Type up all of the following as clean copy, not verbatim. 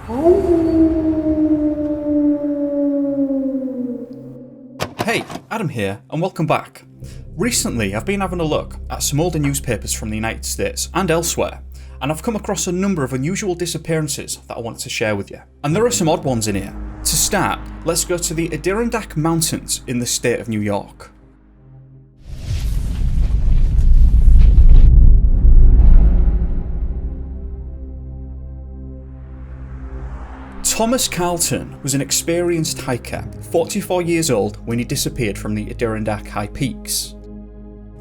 Hey, Adam here, and welcome back. Recently, I've been having a look at some older newspapers from the United States and elsewhere, and I've come across a number of unusual disappearances that I wanted to share with you. And there are some odd ones in here. To start, let's go to the Adirondack Mountains in the state of New York. Thomas Carlton was an experienced hiker, 44 years old when he disappeared from the Adirondack High Peaks.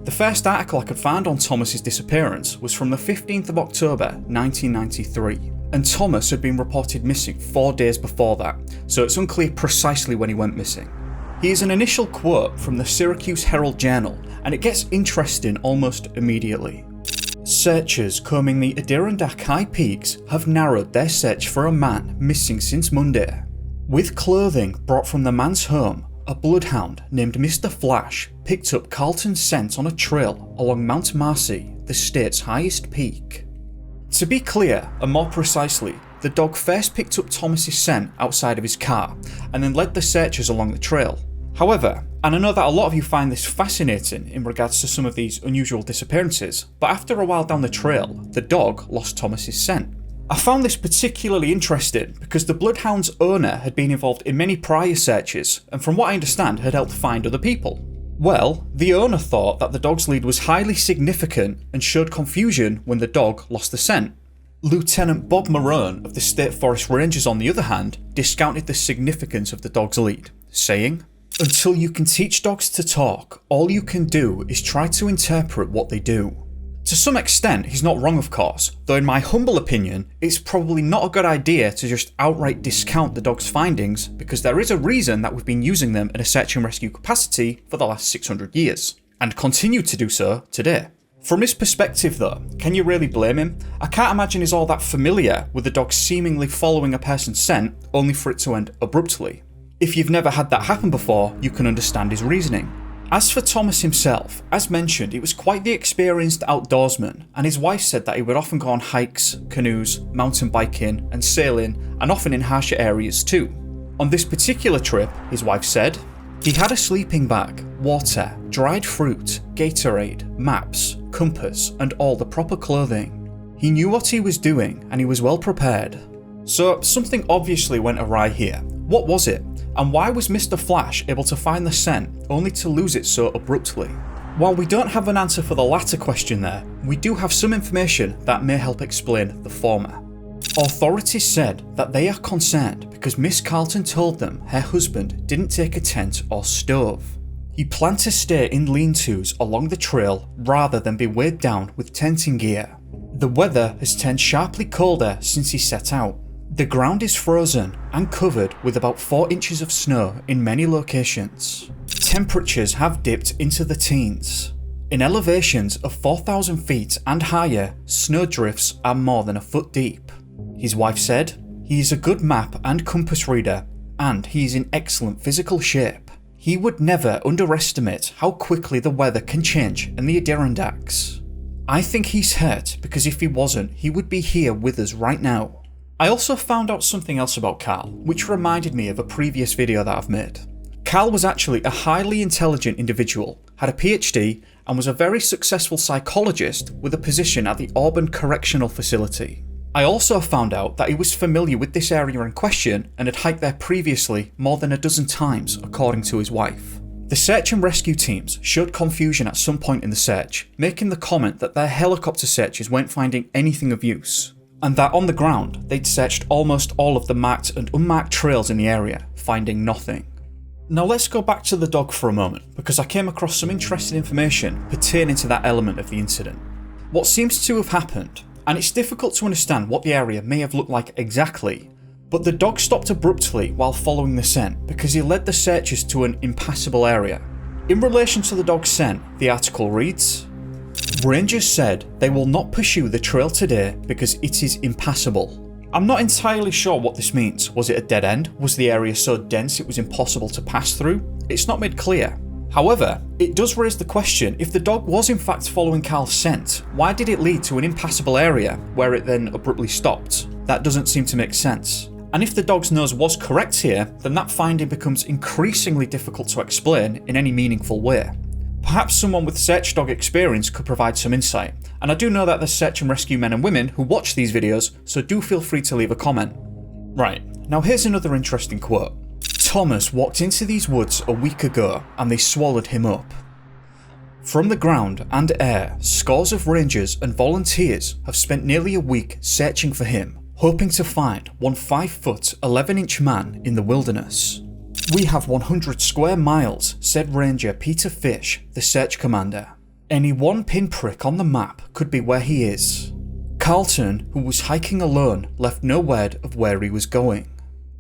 The first article I could find on Thomas's disappearance was from the 15th of October 1993, and Thomas had been reported missing 4 days before that, so it's unclear precisely when he went missing. Here's an initial quote from the Syracuse Herald Journal, and it gets interesting almost immediately. Searchers combing the Adirondack High Peaks have narrowed their search for a man missing since Monday. With clothing brought from the man's home, a bloodhound named Mr. Flash picked up Carlton's scent on a trail along Mount Marcy, the state's highest peak. To be clear, and more precisely, the dog first picked up Thomas's scent outside of his car and then led the searchers along the trail. However, and I know that a lot of you find this fascinating in regards to some of these unusual disappearances, but after a while down the trail, the dog lost Thomas's scent. I found this particularly interesting because the bloodhound's owner had been involved in many prior searches and from what I understand had helped find other people. Well, the owner thought that the dog's lead was highly significant and showed confusion when the dog lost the scent. Lieutenant Bob Marone of the State Forest Rangers, on the other hand, discounted the significance of the dog's lead, saying, "Until you can teach dogs to talk, all you can do is try to interpret what they do." To some extent, he's not wrong of course, though in my humble opinion, it's probably not a good idea to just outright discount the dog's findings because there is a reason that we've been using them in a search and rescue capacity for the last 600 years, and continue to do so today. From his perspective though, can you really blame him? I can't imagine he's all that familiar with the dog seemingly following a person's scent, only for it to end abruptly. If you've never had that happen before, you can understand his reasoning. As for Thomas himself, as mentioned, he was quite the experienced outdoorsman, and his wife said that he would often go on hikes, canoes, mountain biking and sailing, and often in harsher areas too. On this particular trip, his wife said, he had a sleeping bag, water, dried fruit, Gatorade, maps, compass and all the proper clothing. He knew what he was doing and he was well prepared. So something obviously went awry here. What was it? And why was Mr. Flash able to find the scent only to lose it so abruptly? While we don't have an answer for the latter question there, we do have some information that may help explain the former. Authorities said that they are concerned because Miss Carlton told them her husband didn't take a tent or stove. He planned to stay in lean-tos along the trail rather than be weighed down with tenting gear. The weather has turned sharply colder since he set out. The ground is frozen and covered with about 4 inches of snow in many locations. Temperatures have dipped into the teens. In elevations of 4,000 feet and higher, snowdrifts are more than a foot deep. His wife said, he is a good map and compass reader, and he is in excellent physical shape. He would never underestimate how quickly the weather can change in the Adirondacks. I think he's hurt because if he wasn't, he would be here with us right now. I also found out something else about Carl, which reminded me of a previous video that I've made. Carl was actually a highly intelligent individual, had a PhD, and was a very successful psychologist with a position at the Auburn Correctional Facility. I also found out that he was familiar with this area in question and had hiked there previously more than a dozen times, according to his wife. The search and rescue teams showed confusion at some point in the search, making the comment that their helicopter searches weren't finding anything of use, and that on the ground they'd searched almost all of the marked and unmarked trails in the area, finding nothing. Now let's go back to the dog for a moment, because I came across some interesting information pertaining to that element of the incident. What seems to have happened, and it's difficult to understand what the area may have looked like exactly, but the dog stopped abruptly while following the scent because he led the searchers to an impassable area. In relation to the dog's scent, the article reads, Rangers said they will not pursue the trail today because it is impassable. I'm not entirely sure what this means. Was it a dead end? Was the area so dense it was impossible to pass through? It's not made clear. However, it does raise the question, if the dog was in fact following Carl's scent, why did it lead to an impassable area where it then abruptly stopped? That doesn't seem to make sense. And if the dog's nose was correct here, then that finding becomes increasingly difficult to explain in any meaningful way. Perhaps someone with search dog experience could provide some insight, and I do know that there's search and rescue men and women who watch these videos, so do feel free to leave a comment. Right, now here's another interesting quote. Thomas walked into these woods a week ago and they swallowed him up. From the ground and air, scores of rangers and volunteers have spent nearly a week searching for him, hoping to find one 5-foot 11-inch man in the wilderness. We have 100 square miles, said Ranger Peter Fish, the search commander. Any one pinprick on the map could be where he is. Carlton, who was hiking alone, left no word of where he was going.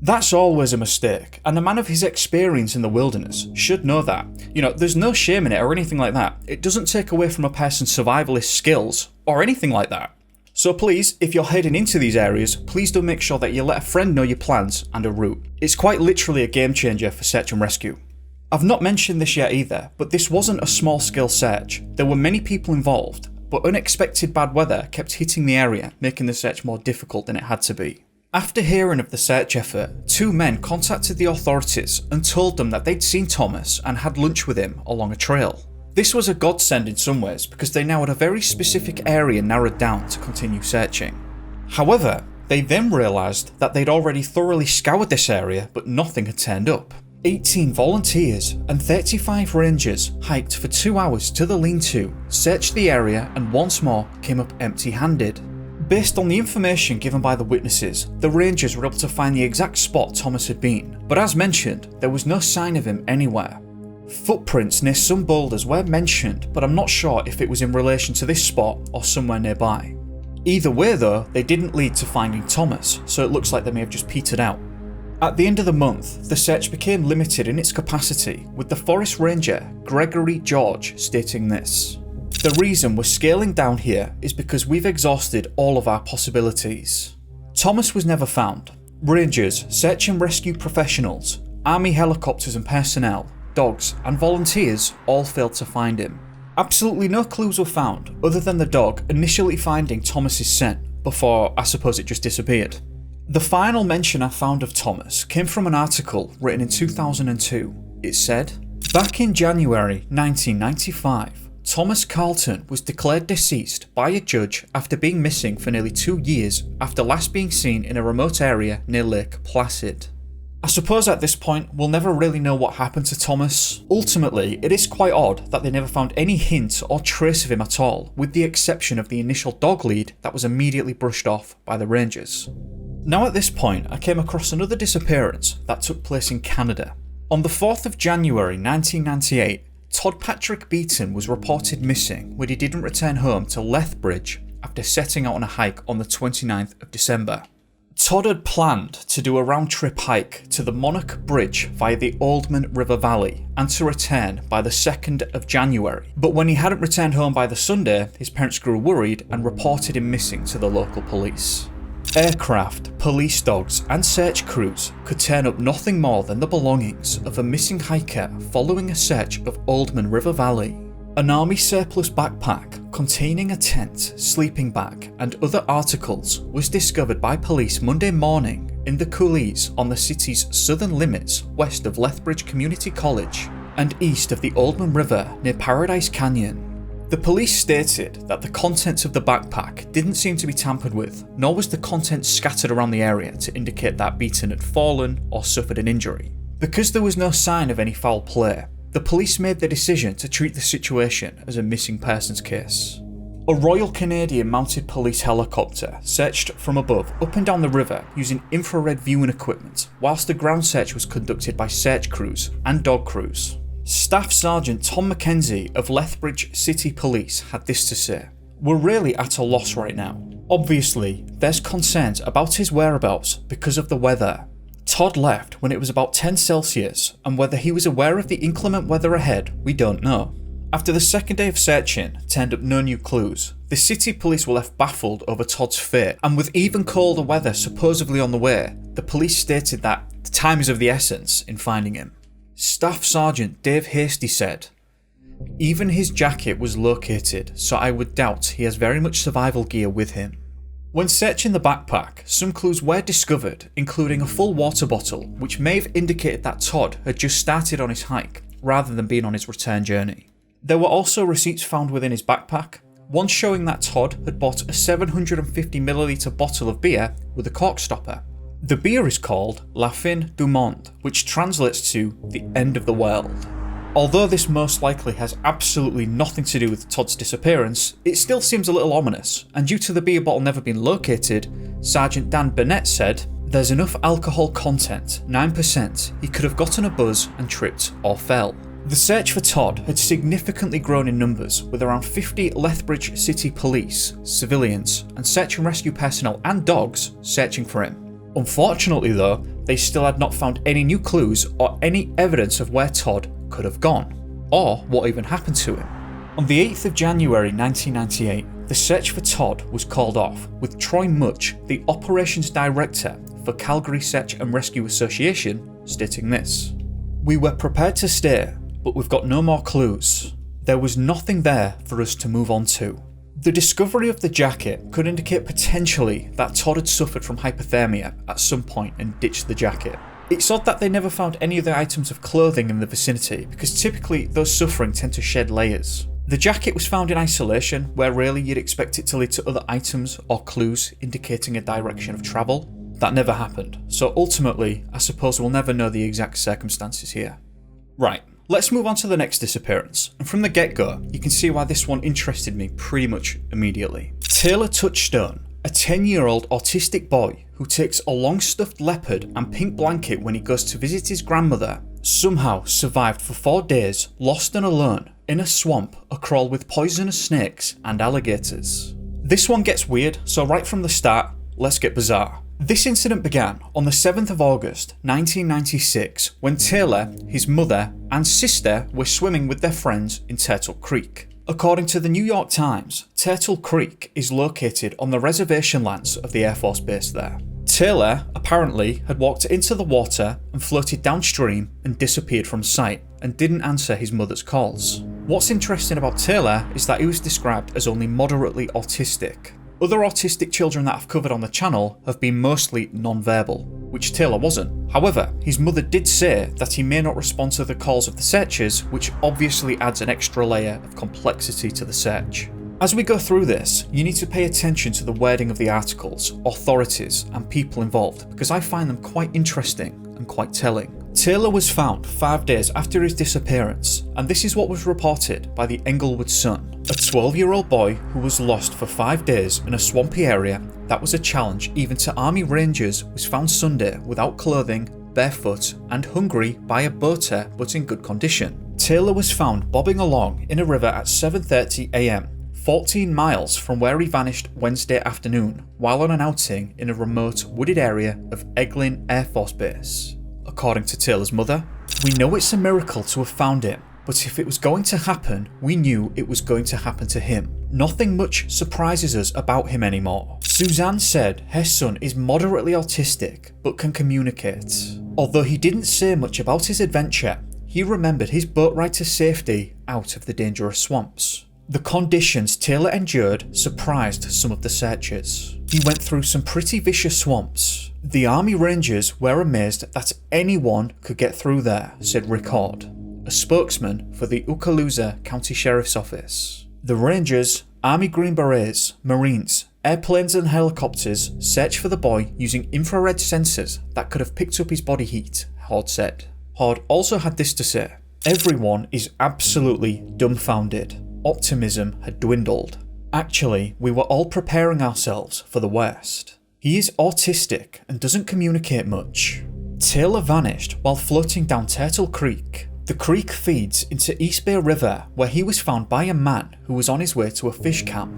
That's always a mistake, and a man of his experience in the wilderness should know that. There's no shame in it or anything like that. It doesn't take away from a person's survivalist skills or anything like that. So please, if you're heading into these areas, please do make sure that you let a friend know your plans and a route. It's quite literally a game changer for search and rescue. I've not mentioned this yet either, but this wasn't a small scale search. There were many people involved, but unexpected bad weather kept hitting the area, making the search more difficult than it had to be. After hearing of the search effort, 2 men contacted the authorities and told them that they'd seen Thomas and had lunch with him along a trail. This was a godsend in some ways because they now had a very specific area narrowed down to continue searching. However, they then realised that they'd already thoroughly scoured this area but nothing had turned up. 18 volunteers and 35 rangers hiked for 2 hours to the lean-to, searched the area and once more came up empty-handed. Based on the information given by the witnesses, the rangers were able to find the exact spot Thomas had been, but as mentioned, there was no sign of him anywhere. Footprints near some boulders were mentioned, but I'm not sure if it was in relation to this spot or somewhere nearby. Either way though, they didn't lead to finding Thomas, so it looks like they may have just petered out. At the end of the month, the search became limited in its capacity, with the forest ranger, Gregory George, stating this. The reason we're scaling down here is because we've exhausted all of our possibilities. Thomas was never found. Rangers, search and rescue professionals, army helicopters and personnel, dogs and volunteers all failed to find him. Absolutely no clues were found other than the dog initially finding Thomas's scent before I suppose it just disappeared. The final mention I found of Thomas came from an article written in 2002. It said, "Back in January 1995, Thomas Carlton was declared deceased by a judge after being missing for nearly 2 years after last being seen in a remote area near Lake Placid." I suppose at this point we'll never really know what happened to Thomas. Ultimately, it is quite odd that they never found any hint or trace of him at all, with the exception of the initial dog lead that was immediately brushed off by the rangers. Now at this point I came across another disappearance that took place in Canada. On the 4th of January 1998, Todd Patrick Beaton was reported missing when he didn't return home to Lethbridge after setting out on a hike on the 29th of December. Todd had planned to do a round-trip hike to the Monarch Bridge via the Oldman River Valley and to return by the 2nd of January, but when he hadn't returned home by the Sunday, his parents grew worried and reported him missing to the local police. Aircraft, police dogs and search crews could turn up nothing more than the belongings of a missing hiker following a search of Oldman River Valley. An army surplus backpack containing a tent, sleeping bag and other articles was discovered by police Monday morning in the coulees on the city's southern limits west of Lethbridge Community College and east of the Oldman River near Paradise Canyon. The police stated that the contents of the backpack didn't seem to be tampered with, nor was the contents scattered around the area to indicate that Beaton had fallen or suffered an injury. Because there was no sign of any foul play, the police made the decision to treat the situation as a missing persons case. A Royal Canadian Mounted Police helicopter searched from above up and down the river using infrared viewing equipment, whilst the ground search was conducted by search crews and dog crews. Staff Sergeant Tom Mackenzie of Lethbridge City Police had this to say, "We're really at a loss right now. Obviously, there's concerns about his whereabouts because of the weather. Todd left when it was about 10 Celsius, and whether he was aware of the inclement weather ahead, we don't know." After the second day of searching turned up no new clues, the city police were left baffled over Todd's fate, and with even colder weather supposedly on the way, the police stated that the time is of the essence in finding him. Staff Sergeant Dave Hasty said, "Even his jacket was located, so I would doubt he has very much survival gear with him. When searching the backpack, some clues were discovered, including a full water bottle, which may have indicated that Todd had just started on his hike, rather than being on his return journey. There were also receipts found within his backpack, one showing that Todd had bought a 750ml bottle of beer with a cork stopper. The beer is called La Fin du Monde, which translates to the end of the world. Although this most likely has absolutely nothing to do with Todd's disappearance, it still seems a little ominous, and due to the beer bottle never being located, Sergeant Dan Burnett said, "There's enough alcohol content, 9%, he could have gotten a buzz and tripped or fell." The search for Todd had significantly grown in numbers, with around 50 Lethbridge City police, civilians, and search and rescue personnel and dogs searching for him. Unfortunately though, they still had not found any new clues or any evidence of where Todd could have gone, or what even happened to him. On the 8th of January 1998, the search for Todd was called off, with Troy Mutch, the operations director for Calgary Search and Rescue Association, stating this: "We were prepared to stay, but we've got no more clues. There was nothing there for us to move on to." The discovery of the jacket could indicate potentially that Todd had suffered from hypothermia at some point and ditched the jacket. It's odd that they never found any other items of clothing in the vicinity, because typically those suffering tend to shed layers. The jacket was found in isolation, where really you'd expect it to lead to other items or clues indicating a direction of travel. That never happened, so ultimately I suppose we'll never know the exact circumstances here. Right. Let's move on to the next disappearance, and from the get-go, you can see why this one interested me pretty much immediately. Taylor Touchstone, a 10-year-old autistic boy who takes a long stuffed leopard and pink blanket when he goes to visit his grandmother, somehow survived for 4 days, lost and alone, in a swamp acrawl with poisonous snakes and alligators. This one gets weird, so right from the start, let's get bizarre. This incident began on the 7th of August 1996 when Taylor, his mother and sister were swimming with their friends in Turtle Creek. According to the New York Times, Turtle Creek is located on the reservation lands of the Air Force Base there. Taylor apparently had walked into the water and floated downstream and disappeared from sight and didn't answer his mother's calls. What's interesting about Taylor is that he was described as only moderately autistic. Other autistic children that I've covered on the channel have been mostly non-verbal, which Taylor wasn't. However, his mother did say that he may not respond to the calls of the searchers, which obviously adds an extra layer of complexity to the search. As we go through this, you need to pay attention to the wording of the articles, authorities, and people involved, because I find them quite interesting and quite telling. Taylor was found 5 days after his disappearance, and this is what was reported by the Englewood Sun. A 12-year-old boy who was lost for 5 days in a swampy area that was a challenge even to Army Rangers was found Sunday without clothing, barefoot, and hungry by a boater but in good condition. Taylor was found bobbing along in a river at 7:30 AM, 14 miles from where he vanished Wednesday afternoon while on an outing in a remote wooded area of Eglin Air Force Base. According to Taylor's mother, "We know it's a miracle to have found him, but if it was going to happen, we knew it was going to happen to him. Nothing much surprises us about him anymore." Suzanne said her son is moderately autistic but can communicate. Although he didn't say much about his adventure, he remembered his boat ride to safety out of the dangerous swamps. The conditions Taylor endured surprised some of the searchers. He went through some pretty vicious swamps. The Army Rangers were amazed that anyone could get through there, said Rick Hord, a spokesman for the Okaloosa County Sheriff's Office. The Rangers, Army Green Berets, Marines, airplanes and helicopters searched for the boy using infrared sensors that could have picked up his body heat, Hord said. Hord also had this to say: "Everyone is absolutely dumbfounded. Optimism had dwindled. Actually, we were all preparing ourselves for the worst. He is autistic and doesn't communicate much." Taylor vanished while floating down Turtle Creek. The creek feeds into East Bay River, where he was found by a man who was on his way to a fish camp.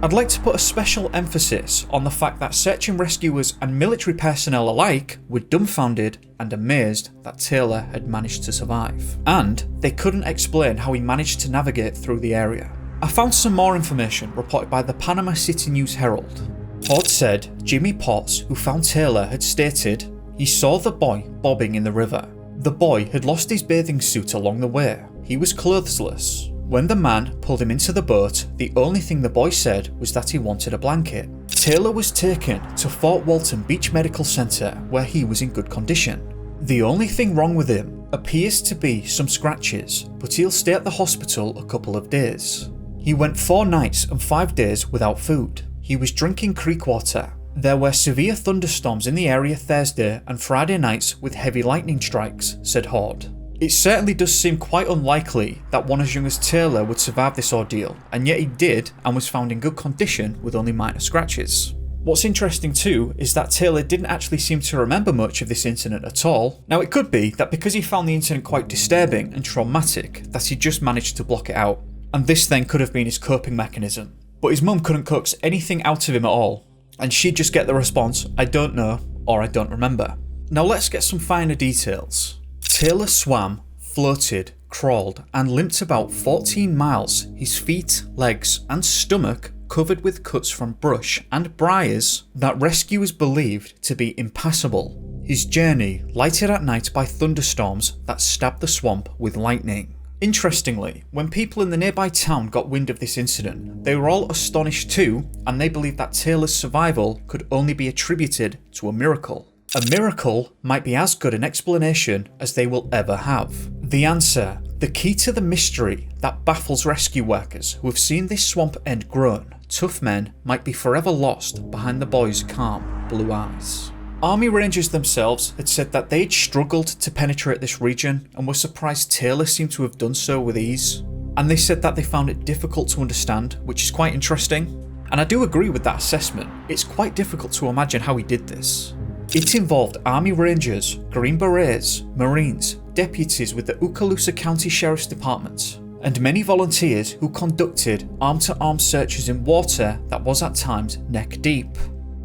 I'd like to put a special emphasis on the fact that search and rescuers and military personnel alike were dumbfounded and amazed that Taylor had managed to survive, and they couldn't explain how he managed to navigate through the area. I found some more information reported by the Panama City News Herald. Hord said Jimmy Potts, who found Taylor, had stated he saw the boy bobbing in the river. The boy had lost his bathing suit along the way. He was clothesless. When the man pulled him into the boat, the only thing the boy said was that he wanted a blanket. Taylor was taken to Fort Walton Beach Medical Center where he was in good condition. The only thing wrong with him appears to be some scratches, but he'll stay at the hospital a couple of days. He went 4 nights and 5 days without food. He was drinking creek water. There were severe thunderstorms in the area Thursday and Friday nights with heavy lightning strikes, said Horde. It certainly does seem quite unlikely that one as young as Taylor would survive this ordeal, and yet he did and was found in good condition with only minor scratches. What's interesting too is that Taylor didn't actually seem to remember much of this incident at all. Now it could be that because he found the incident quite disturbing and traumatic that he just managed to block it out, and this then could have been his coping mechanism. But his mum couldn't coax anything out of him at all, and she'd just get the response, "I don't know," or "I don't remember." Now let's get some finer details. Taylor swam, floated, crawled and limped about 14 miles, his feet, legs and stomach covered with cuts from brush and briars that rescuers believed to be impassable. His journey lighted at night by thunderstorms that stabbed the swamp with lightning. Interestingly, when people in the nearby town got wind of this incident, they were all astonished too, and they believed that Taylor's survival could only be attributed to a miracle. A miracle might be as good an explanation as they will ever have. The answer, the key to the mystery that baffles rescue workers who have seen this swamp end grown, tough men might be forever lost behind the boy's calm blue eyes. Army Rangers themselves had said that they'd struggled to penetrate this region and were surprised Taylor seemed to have done so with ease. And they said that they found it difficult to understand, which is quite interesting. And I do agree with that assessment. It's quite difficult to imagine how he did this. It involved Army Rangers, Green Berets, Marines, deputies with the Okaloosa County Sheriff's Department, and many volunteers who conducted arm-to-arm searches in water that was at times neck-deep.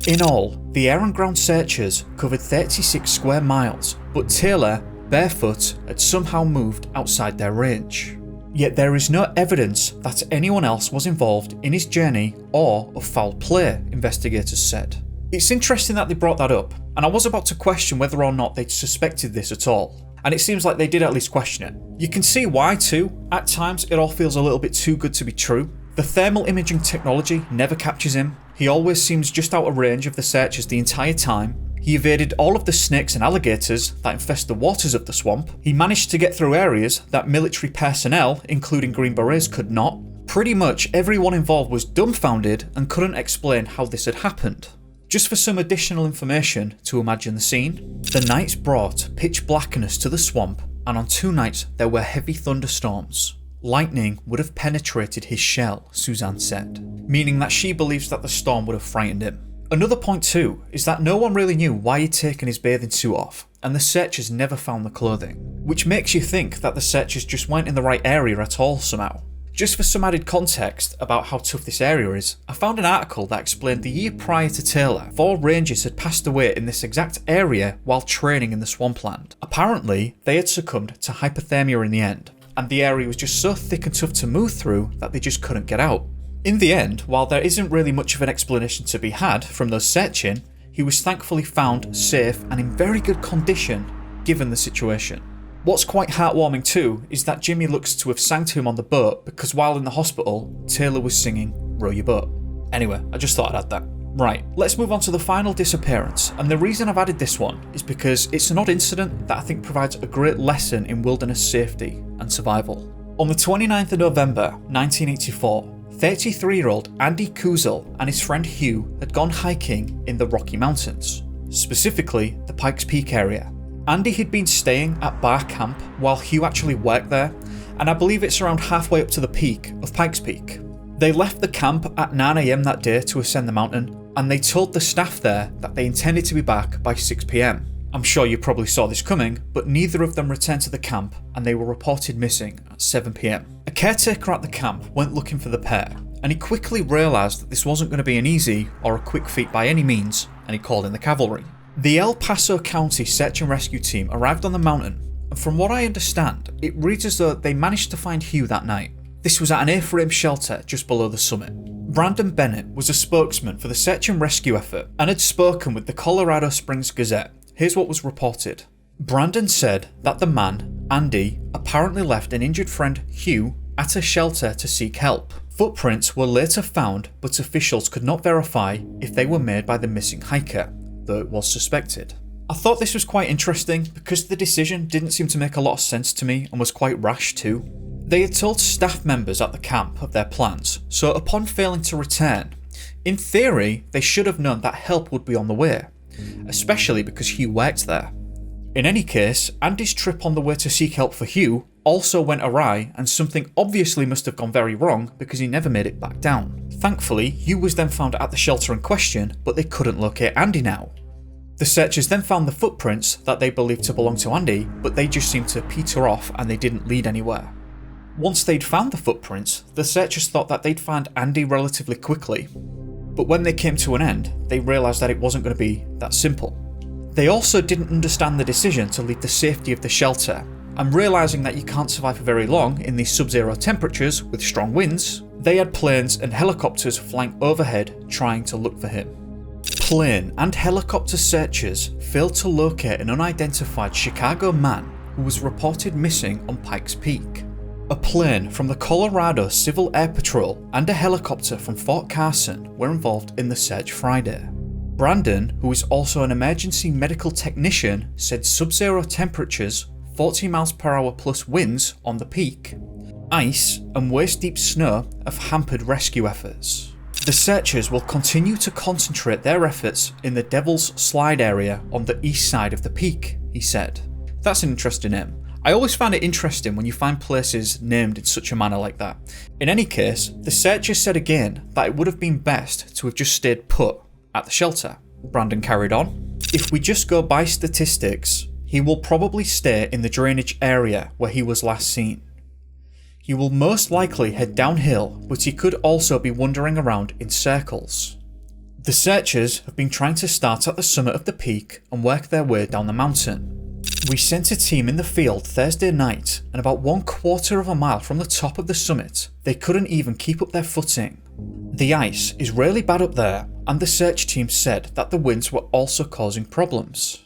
In all, the air and ground searches covered 36 square miles, but Taylor, barefoot, had somehow moved outside their range. Yet there is no evidence that anyone else was involved in his journey or of foul play, investigators said. It's interesting that they brought that up, and I was about to question whether or not they'd suspected this at all, and it seems like they did at least question it. You can see why too. At times it all feels a little bit too good to be true. The thermal imaging technology never captures him. He always seems just out of range of the searchers the entire time. He evaded all of the snakes and alligators that infest the waters of the swamp. He managed to get through areas that military personnel, including Green Berets, could not. Pretty much everyone involved was dumbfounded and couldn't explain how this had happened. Just for some additional information to imagine the scene, the nights brought pitch blackness to the swamp, and on 2 nights there were heavy thunderstorms. Lightning would have penetrated his shell, Suzanne said, meaning that she believes that the storm would have frightened him. Another point too is that no one really knew why he'd taken his bathing suit off, and the searchers never found the clothing, which makes you think that the searchers just weren't in the right area at all somehow. Just for some added context about how tough this area is, I found an article that explained the year prior to Taylor, 4 Rangers had passed away in this exact area while training in the swampland. Apparently, they had succumbed to hypothermia in the end, and the area was just so thick and tough to move through that they just couldn't get out. In the end, while there isn't really much of an explanation to be had from those searching, he was thankfully found safe and in very good condition given the situation. What's quite heartwarming too is that Jimmy looks to have sang to him on the boat because while in the hospital, Taylor was singing "Row Your Boat." Anyway, I just thought I'd add that. Right, let's move on to the final disappearance, and the reason I've added this one is because it's an odd incident that I think provides a great lesson in wilderness safety and survival. On the 29th of November 1984, 33-year-old Andy Kuzel and his friend Hugh had gone hiking in the Rocky Mountains, specifically the Pikes Peak area. Andy had been staying at Bar Camp while Hugh actually worked there, and I believe it's around halfway up to the peak of Pikes Peak. They left the camp at 9 AM that day to ascend the mountain, and they told the staff there that they intended to be back by 6 PM. I'm sure you probably saw this coming, but neither of them returned to the camp and they were reported missing at 7 PM. A caretaker at the camp went looking for the pair, and he quickly realised that this wasn't going to be an easy or a quick feat by any means, and he called in the cavalry. The El Paso County Search and Rescue Team arrived on the mountain, and from what I understand, it reads as though they managed to find Hugh that night. This was at an A-frame shelter just below the summit. Brandon Bennett was a spokesman for the search and rescue effort and had spoken with the Colorado Springs Gazette. Here's what was reported. Brandon said that the man, Andy, apparently left an injured friend, Hugh, at a shelter to seek help. Footprints were later found, but officials could not verify if they were made by the missing hiker, though it was suspected. I thought this was quite interesting because the decision didn't seem to make a lot of sense to me and was quite rash too. They had told staff members at the camp of their plans, so upon failing to return, in theory they should have known that help would be on the way, especially because Hugh worked there. In any case, Andy's trip on the way to seek help for Hugh also went awry, and something obviously must have gone very wrong because he never made it back down. Thankfully, Hugh was then found at the shelter in question, but they couldn't locate Andy now. The searchers then found the footprints that they believed to belong to Andy, but they just seemed to peter off and they didn't lead anywhere. Once they'd found the footprints, the searchers thought that they'd find Andy relatively quickly, but when they came to an end, they realised that it wasn't going to be that simple. They also didn't understand the decision to leave the safety of the shelter, and realising that you can't survive for very long in these sub-zero temperatures with strong winds, they had planes and helicopters flying overhead trying to look for him. Plane and helicopter searchers failed to locate an unidentified Chicago man who was reported missing on Pikes Peak. A plane from the Colorado Civil Air Patrol and a helicopter from Fort Carson were involved in the search Friday. Brandon, who is also an emergency medical technician, said sub-zero temperatures, 40 miles per hour plus winds on the peak, ice and waist-deep snow have hampered rescue efforts. The searchers will continue to concentrate their efforts in the Devil's Slide area on the east side of the peak, he said. That's an interesting name. I always find it interesting when you find places named in such a manner like that. In any case, the searchers said again that it would have been best to have just stayed put at the shelter. Brandon carried on. If we just go by statistics, he will probably stay in the drainage area where he was last seen. He will most likely head downhill, but he could also be wandering around in circles. The searchers have been trying to start at the summit of the peak and work their way down the mountain. We sent a team in the field Thursday night, and about 1/4 of a mile from the top of the summit, they couldn't even keep up their footing. The ice is really bad up there, and the search team said that the winds were also causing problems.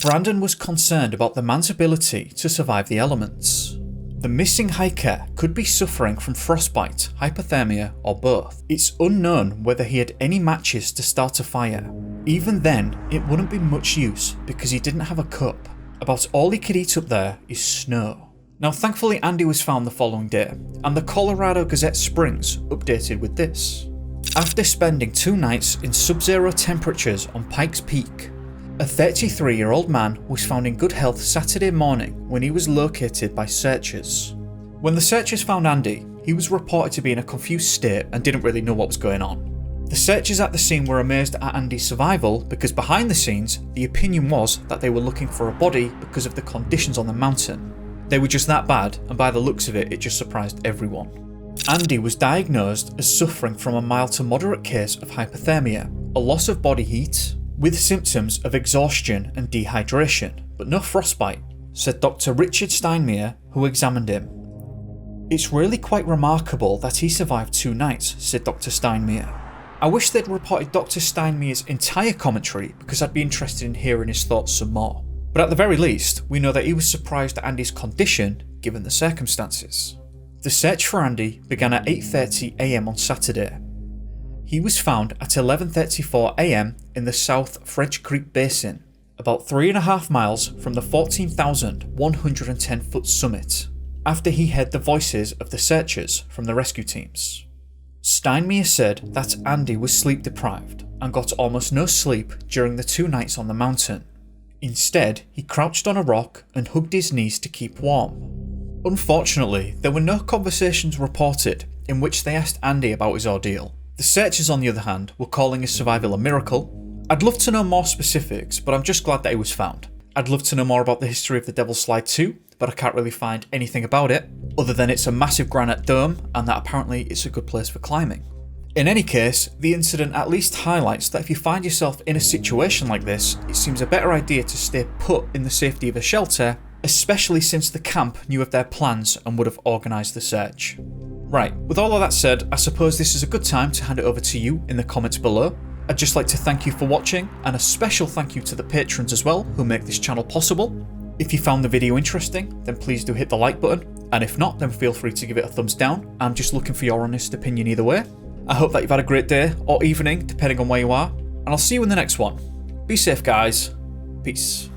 Brandon was concerned about the man's ability to survive the elements. The missing hiker could be suffering from frostbite, hypothermia, or both. It's unknown whether he had any matches to start a fire. Even then, it wouldn't be much use because he didn't have a cup. About all he could eat up there is snow. Now thankfully Andy was found the following day, and the Colorado Gazette Springs updated with this. After spending 2 nights in sub-zero temperatures on Pikes Peak, a 33-year-old man was found in good health Saturday morning when he was located by searchers. When the searchers found Andy, he was reported to be in a confused state and didn't really know what was going on. The searchers at the scene were amazed at Andy's survival because behind the scenes, the opinion was that they were looking for a body because of the conditions on the mountain. They were just that bad, and by the looks of it, it just surprised everyone. Andy was diagnosed as suffering from a mild to moderate case of hypothermia, a loss of body heat, with symptoms of exhaustion and dehydration, but no frostbite, said Dr. Richard Steinmeier, who examined him. It's really quite remarkable that he survived 2 nights, said Dr. Steinmeier. I wish they'd reported Dr. Steinmeier's entire commentary because I'd be interested in hearing his thoughts some more. But at the very least, we know that he was surprised at Andy's condition given the circumstances. The search for Andy began at 8:30 AM on Saturday. He was found at 11:34 AM in the South French Creek Basin, about 3.5 miles from the 14,110 foot summit, after he heard the voices of the searchers from the rescue teams. Steinmeier said that Andy was sleep deprived and got almost no sleep during the 2 nights on the mountain. Instead, he crouched on a rock and hugged his knees to keep warm. Unfortunately, there were no conversations reported in which they asked Andy about his ordeal. The searchers, on the other hand, were calling his survival a miracle. I'd love to know more specifics, but I'm just glad that he was found. I'd love to know more about the history of the Devil's Slide too, but I can't really find anything about it, other than it's a massive granite dome and that apparently it's a good place for climbing. In any case, the incident at least highlights that if you find yourself in a situation like this, it seems a better idea to stay put in the safety of a shelter, especially since the camp knew of their plans and would have organised the search. Right, with all of that said, I suppose this is a good time to hand it over to you in the comments below. I'd just like to thank you for watching, and a special thank you to the patrons as well who make this channel possible. If you found the video interesting, then please do hit the like button, and if not, then feel free to give it a thumbs down. I'm just looking for your honest opinion either way. I hope that you've had a great day or evening, depending on where you are, and I'll see you in the next one. Be safe, guys. Peace.